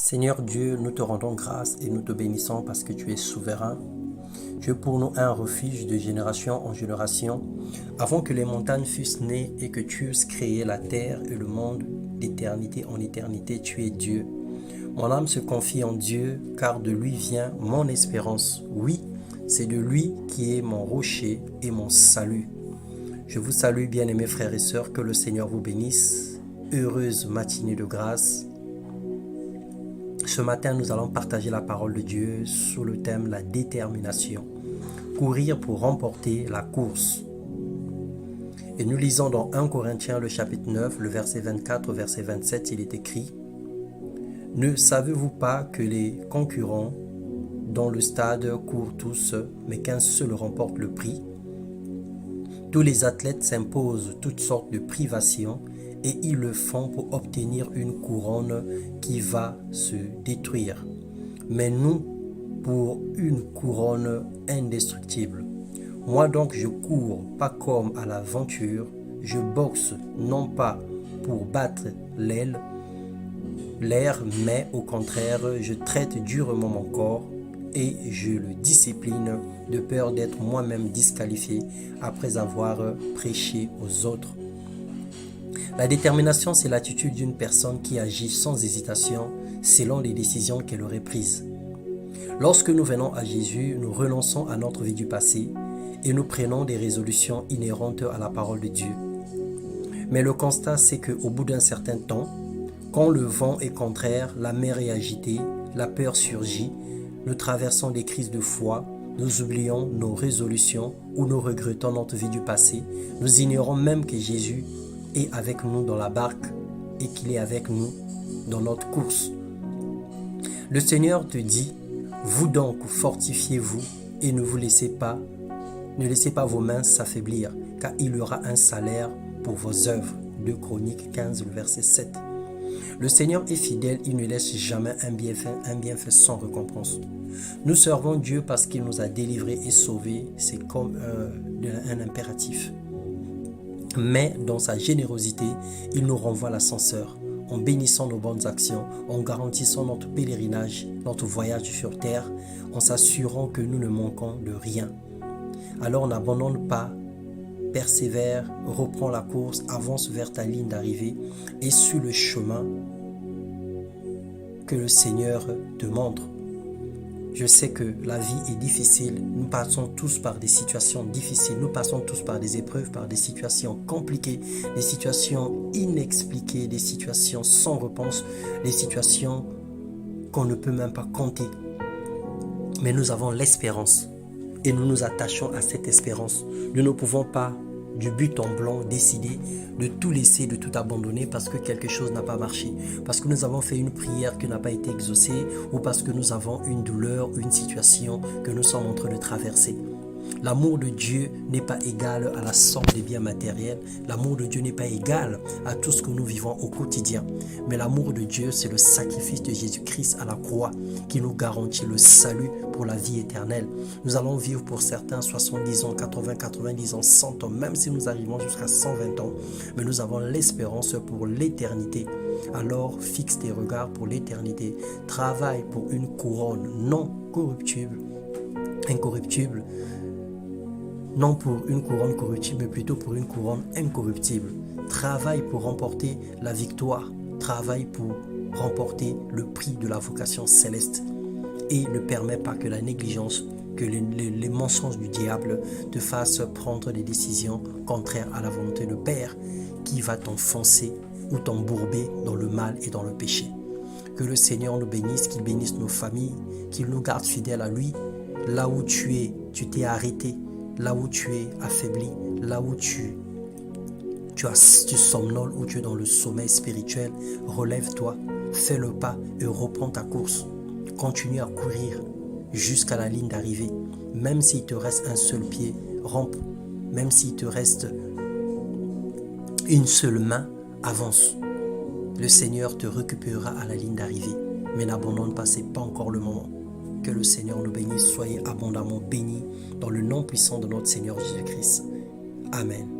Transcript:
Seigneur Dieu, nous te rendons grâce et nous te bénissons parce que tu es souverain. Tu es pour nous un refuge de génération en génération. Avant que les montagnes fussent nées et que tu eusses créé la terre et le monde d'éternité en éternité, tu es Dieu. Mon âme se confie en Dieu car de lui vient mon espérance. Oui, c'est de lui qui est mon rocher et mon salut. Je vous salue, bien-aimés frères et sœurs, que le Seigneur vous bénisse. Heureuse matinée de grâce. Ce matin, nous allons partager la parole de Dieu sous le thème la détermination. Courir pour remporter la course. Et nous lisons dans 1 Corinthiens le chapitre 9, le verset 24 au verset 27, il est écrit: Ne savez-vous pas que les concurrents dans le stade courent tous, mais qu'un seul remporte le prix? Tous les athlètes s'imposent toutes sortes de privations et ils le font pour obtenir une couronne qui va se détruire. Mais nous, pour une couronne indestructible. Moi donc je cours pas comme à l'aventure, je boxe non pas pour battre l'air, mais au contraire je traite durement mon corps et je le discipline de peur d'être moi-même disqualifié après avoir prêché aux autres. La détermination, c'est l'attitude d'une personne qui agit sans hésitation selon les décisions qu'elle aurait prises. Lorsque nous venons à Jésus, nous renonçons à notre vie du passé et nous prenons des résolutions inhérentes à la parole de Dieu. Mais le constat, c'est qu'au bout d'un certain temps, quand le vent est contraire, la mer est agitée, la peur surgit, nous traversons des crises de foi, nous oublions nos résolutions ou nous regrettons notre vie du passé, nous ignorons même que Jésus est avec nous dans la barque et qu'il est avec nous dans notre course. Le Seigneur te dit: vous donc fortifiez-vous et ne laissez pas vos mains s'affaiblir, car il y aura un salaire pour vos œuvres. 2 Chroniques 15, le verset 7. Le Seigneur est fidèle, il ne laisse jamais un bienfait sans récompense. Nous servons Dieu parce qu'il nous a délivrés et sauvés, c'est comme un impératif. Mais dans sa générosité, il nous renvoie l'ascenseur en bénissant nos bonnes actions, en garantissant notre pèlerinage, notre voyage sur terre, en s'assurant que nous ne manquons de rien. Alors n'abandonne pas, persévère, reprends la course, avance vers ta ligne d'arrivée et sur le chemin que le Seigneur te montre. Je sais que la vie est difficile, nous passons tous par des situations difficiles, nous passons tous par des épreuves, par des situations compliquées, des situations inexpliquées, des situations sans réponse, des situations qu'on ne peut même pas compter. Mais nous avons l'espérance et nous nous attachons à cette espérance. Nous ne pouvons pas du but en blanc décider de tout laisser, de tout abandonner parce que quelque chose n'a pas marché, parce que nous avons fait une prière qui n'a pas été exaucée ou parce que nous avons une douleur, une situation que nous sommes en train de traverser. L'amour de Dieu n'est pas égal à la somme des biens matériels. L'amour de Dieu n'est pas égal à tout ce que nous vivons au quotidien. Mais l'amour de Dieu, c'est le sacrifice de Jésus-Christ à la croix qui nous garantit le salut pour la vie éternelle. Nous allons vivre pour certains 70 ans, 80, 90 ans, 100 ans, même si nous arrivons jusqu'à 120 ans. Mais nous avons l'espérance pour l'éternité. Alors fixe tes regards pour l'éternité. Travaille pour une couronne non corruptible, incorruptible. Non pour une couronne corruptible, mais plutôt pour une couronne incorruptible. Travaille pour remporter la victoire. Travaille pour remporter le prix de la vocation céleste. Et ne permets pas que la négligence, que les mensonges du diable te fassent prendre des décisions contraires à la volonté de Père qui va t'enfoncer ou t'embourber dans le mal et dans le péché. Que le Seigneur nous bénisse, qu'il bénisse nos familles, qu'il nous garde fidèles à lui. Là où tu t'es arrêté. Là où tu es affaibli, là où tu somnoles, où tu es dans le sommeil spirituel, relève-toi, fais le pas et reprends ta course. Continue à courir jusqu'à la ligne d'arrivée. Même s'il te reste un seul pied, rampe. Même s'il te reste une seule main, avance. Le Seigneur te récupérera à la ligne d'arrivée. Mais n'abandonne pas, ce n'est pas encore le moment. Que le Seigneur nous bénisse, soyez abondamment bénis dans le nom puissant de notre Seigneur Jésus-Christ. Amen.